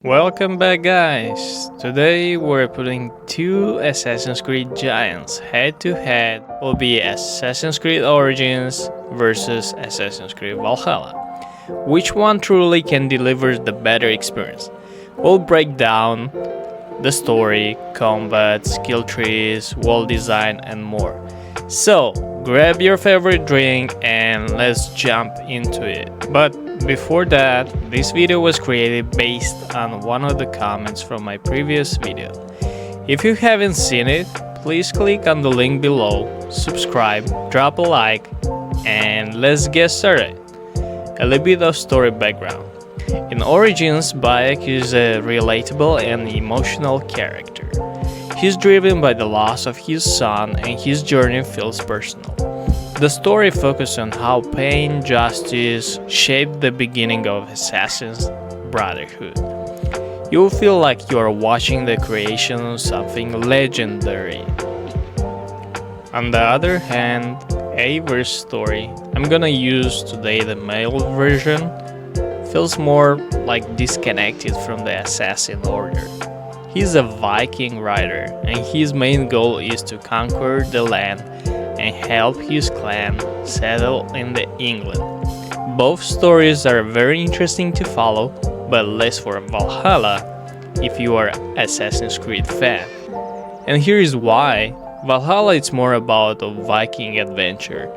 Welcome back, guys! Today we're putting two Assassin's Creed giants head to head. Will be Assassin's Creed Origins versus Assassin's Creed Valhalla. Which one truly can deliver the better experience? We'll break down the story, combat, skill trees, world design, and more. So, grab your favorite drink and let's jump into it. But before that, this video was created based on one of the comments from my previous video. If you haven't seen it, please click on the link below, subscribe, drop a like, and let's get started. A little bit of story background. In Origins, Bayek is a relatable and emotional character. He's driven by the loss of his son and his journey feels personal. The story focuses on how pain, justice shaped the beginning of Assassin's Brotherhood. You'll feel like you are watching the creation of something legendary. On the other hand, Eivor's story, I'm gonna use today the male version, feels more like disconnected from the assassin order. He's a Viking rider, and his main goal is to conquer the land and help his clan settle in England. Both stories are very interesting to follow, but less for Valhalla if you are an Assassin's Creed fan. And here is why. Valhalla is more about a Viking adventure.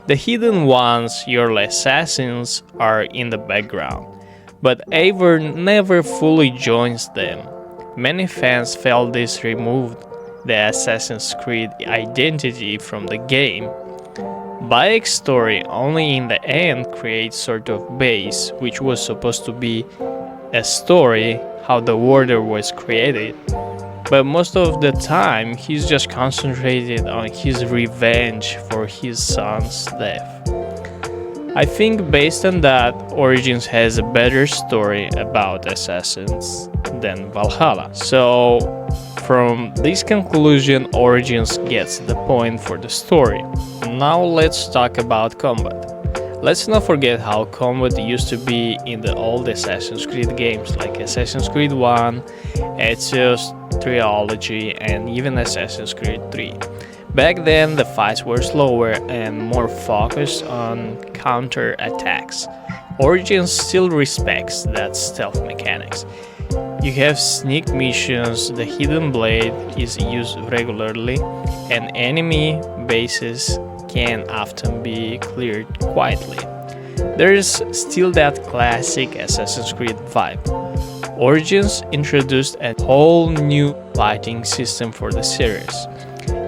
The hidden ones, your assassins, are in the background, but Eivor never fully joins them. Many fans felt this removed the Assassin's Creed identity from the game. Bayek's story only in the end creates sort of base, which was supposed to be a story how the order was created, but most of the time he's just concentrated on his revenge for his son's death. I think based on that, Origins has a better story about assassins than Valhalla. So from this conclusion, Origins gets the point for the story. Now let's talk about combat. Let's not forget how combat used to be in the old Assassin's Creed games like Assassin's Creed 1, Ezio's Trilogy, and even Assassin's Creed 3. Back then, the fights were slower and more focused on counter-attacks. Origins still respects that stealth mechanics. You have sneak missions, the hidden blade is used regularly, and enemy bases can often be cleared quietly. There is still that classic Assassin's Creed vibe. Origins introduced a whole new fighting system for the series.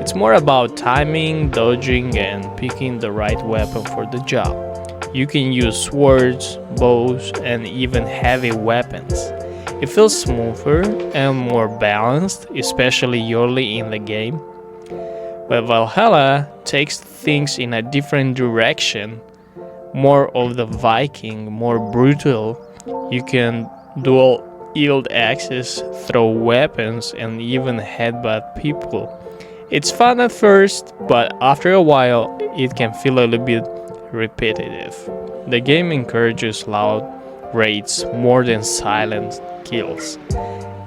It's more about timing, dodging, and picking the right weapon for the job. You can use swords, bows, and even heavy weapons. It feels smoother and more balanced, especially early in the game. But Valhalla takes things in a different direction, more of the Viking, more brutal. You can dual wield axes, throw weapons, and even headbutt people. It's fun at first, but after a while it can feel a little bit repetitive. The game encourages loud raids more than silent kills.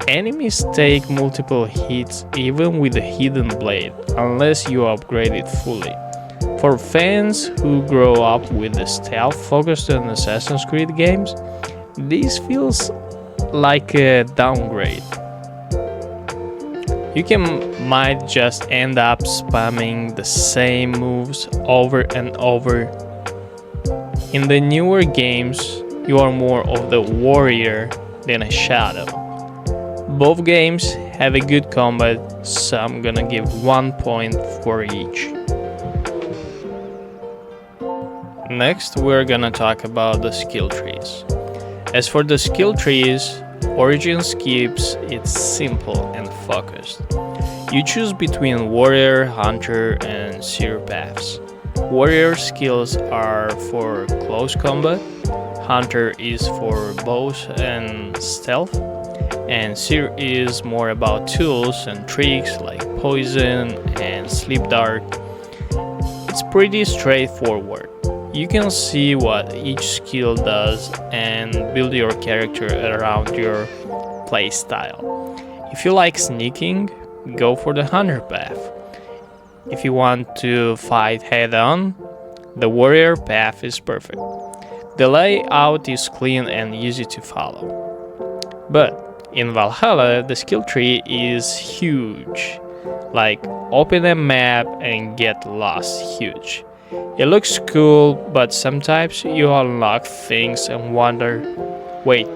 Enemies take multiple hits even with a hidden blade, unless you upgrade it fully. For fans who grow up with the stealth-focused on Assassin's Creed games, this feels like a downgrade. You might just end up spamming the same moves over and over. In the newer games, you are more of the warrior than a shadow. Both games have a good combat, so I'm gonna give 1 point for each. Next, we're gonna talk about the skill trees. As for the skill trees, Origins keeps it simple and focused. You choose between warrior, hunter, and seer paths. Warrior skills are for close combat, hunter is for bows and stealth, and seer is more about tools and tricks like poison and sleep dart. It's pretty straightforward. You can see what each skill does and build your character around your playstyle. If you like sneaking, go for the hunter path. If you want to fight head-on, the warrior path is perfect. The layout is clean and easy to follow. But in Valhalla, the skill tree is huge. Like, open a map and get lost huge. It looks cool, but sometimes you unlock things and wonder, wait,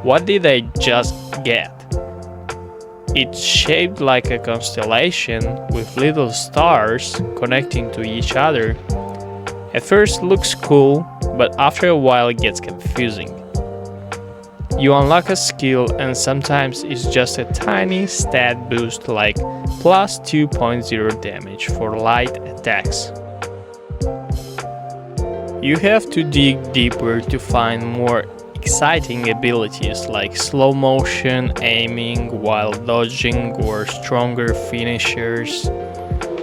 what did I just get? It's shaped like a constellation with little stars connecting to each other. At first looks cool, but after a while it gets confusing. You unlock a skill and sometimes it's just a tiny stat boost like plus 2.0 damage for light attacks. You have to dig deeper to find more exciting abilities like slow motion, aiming while dodging, or stronger finishers.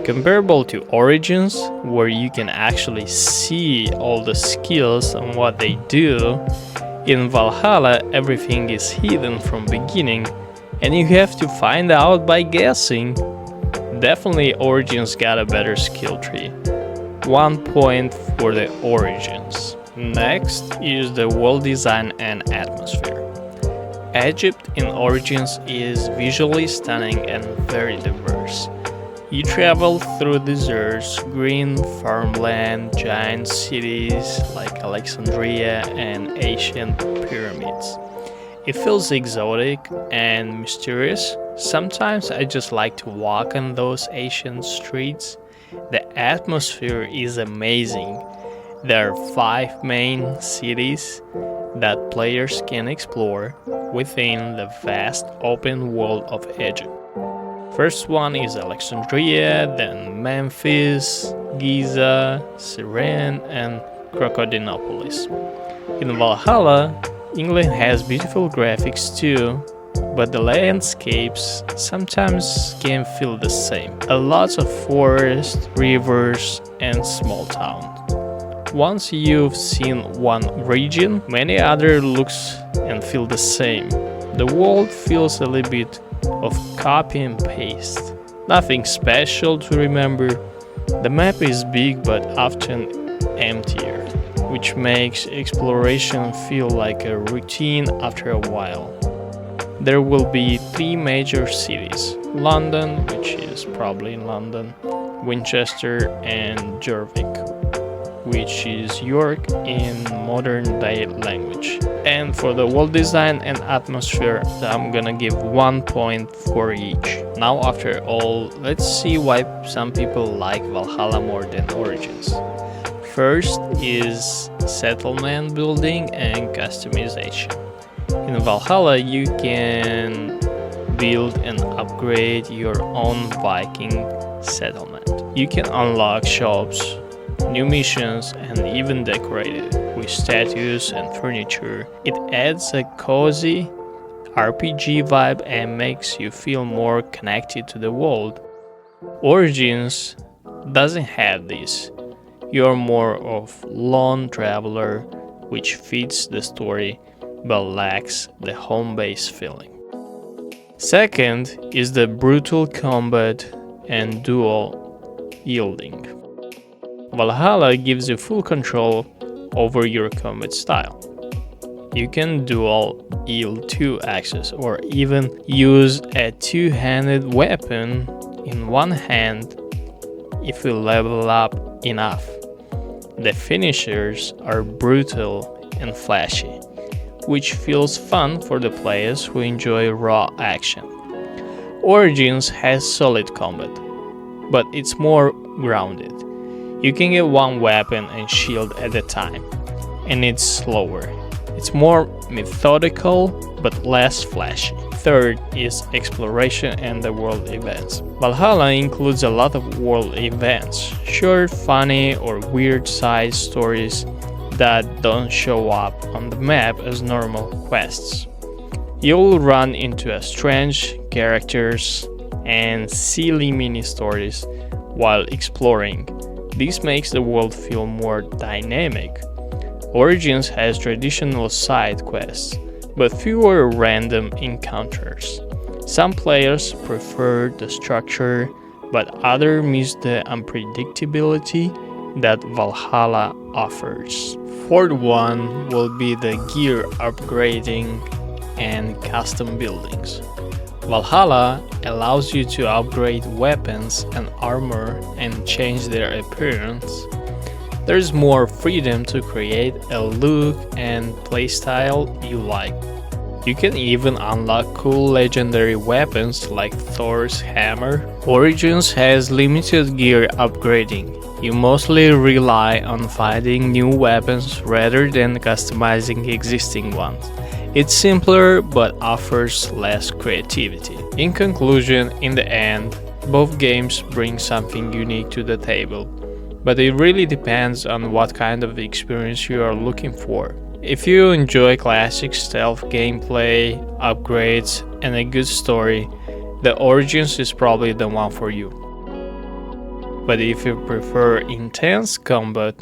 Comparable to Origins, where you can actually see all the skills and what they do, in Valhalla everything is hidden from beginning and you have to find out by guessing. Definitely Origins got a better skill tree. 1 point for the Origins. Next is the world design and atmosphere. Egypt in Origins is visually stunning and very diverse. You travel through deserts, green farmland, giant cities like Alexandria and ancient pyramids. It feels exotic and mysterious. Sometimes I just like to walk on those ancient streets. The atmosphere is amazing. There are 5 main cities that players can explore within the vast open world of Egypt. First one is Alexandria, then Memphis, Giza, Cyrene, and Crocodinopolis. In Valhalla, England has beautiful graphics too, but the landscapes sometimes can feel the same. A lot of forests, rivers, and small towns. Once you've seen one region, many other looks and feel the same. The world feels a little bit of copy and paste. Nothing special to remember. The map is big but often emptier, which makes exploration feel like a routine after a while. There will be 3 major cities: London, which is probably in London, Winchester, and Jorvik, which is York in modern day language. And for the world design and atmosphere, I'm gonna give 1 point for each. Now after all, let's see why some people like Valhalla more than Origins. First is settlement building and customization. In Valhalla, you can build and upgrade your own Viking settlement. You can unlock shops, new missions, and even decorate it with statues and furniture. It adds a cozy RPG vibe and makes you feel more connected to the world. Origins doesn't have this. You're more of lone traveler, which fits the story but lacks the home base feeling. Second is the brutal combat and dual wielding. Valhalla gives you full control over your combat style. You can dual wield 2 axes or even use a 2-handed weapon in one hand if you level up enough. The finishers are brutal and flashy, which feels fun for the players who enjoy raw action. Origins has solid combat, but it's more grounded. You can get one weapon and shield at a time, and it's slower. It's more methodical, but less flashy. Third is exploration and the world events. Valhalla includes a lot of world events, short, funny, or weird side stories that don't show up on the map as normal quests. You'll run into strange characters and silly mini stories while exploring. This makes the world feel more dynamic. Origins has traditional side quests, but fewer random encounters. Some players prefer the structure, but others miss the unpredictability that Valhalla offers. Fourth one will be the gear upgrading and custom buildings. Valhalla allows you to upgrade weapons and armor and change their appearance. There's more freedom to create a look and playstyle you like. You can even unlock cool legendary weapons like Thor's hammer. Origins has limited gear upgrading. You mostly rely on finding new weapons rather than customizing existing ones. It's simpler but offers less creativity. In conclusion, in the end, both games bring something unique to the table, but it really depends on what kind of experience you are looking for. If you enjoy classic stealth gameplay, upgrades, and a good story, the Origins is probably the one for you. But if you prefer intense combat,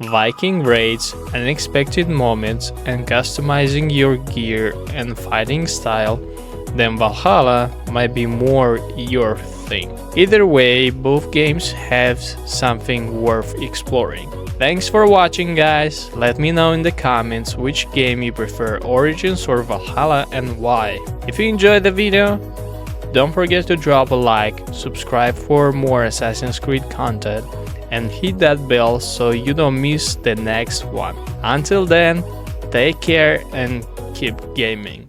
Viking raids, unexpected moments, and customizing your gear and fighting style, then Valhalla might be more your thing. Either way, both games have something worth exploring. Thanks for watching, guys. Let me know in the comments which game you prefer, Origins or Valhalla, and why. If you enjoyed the video, don't forget to drop a like, subscribe for more Assassin's Creed content, and hit that bell so you don't miss the next one. Until then, take care and keep gaming.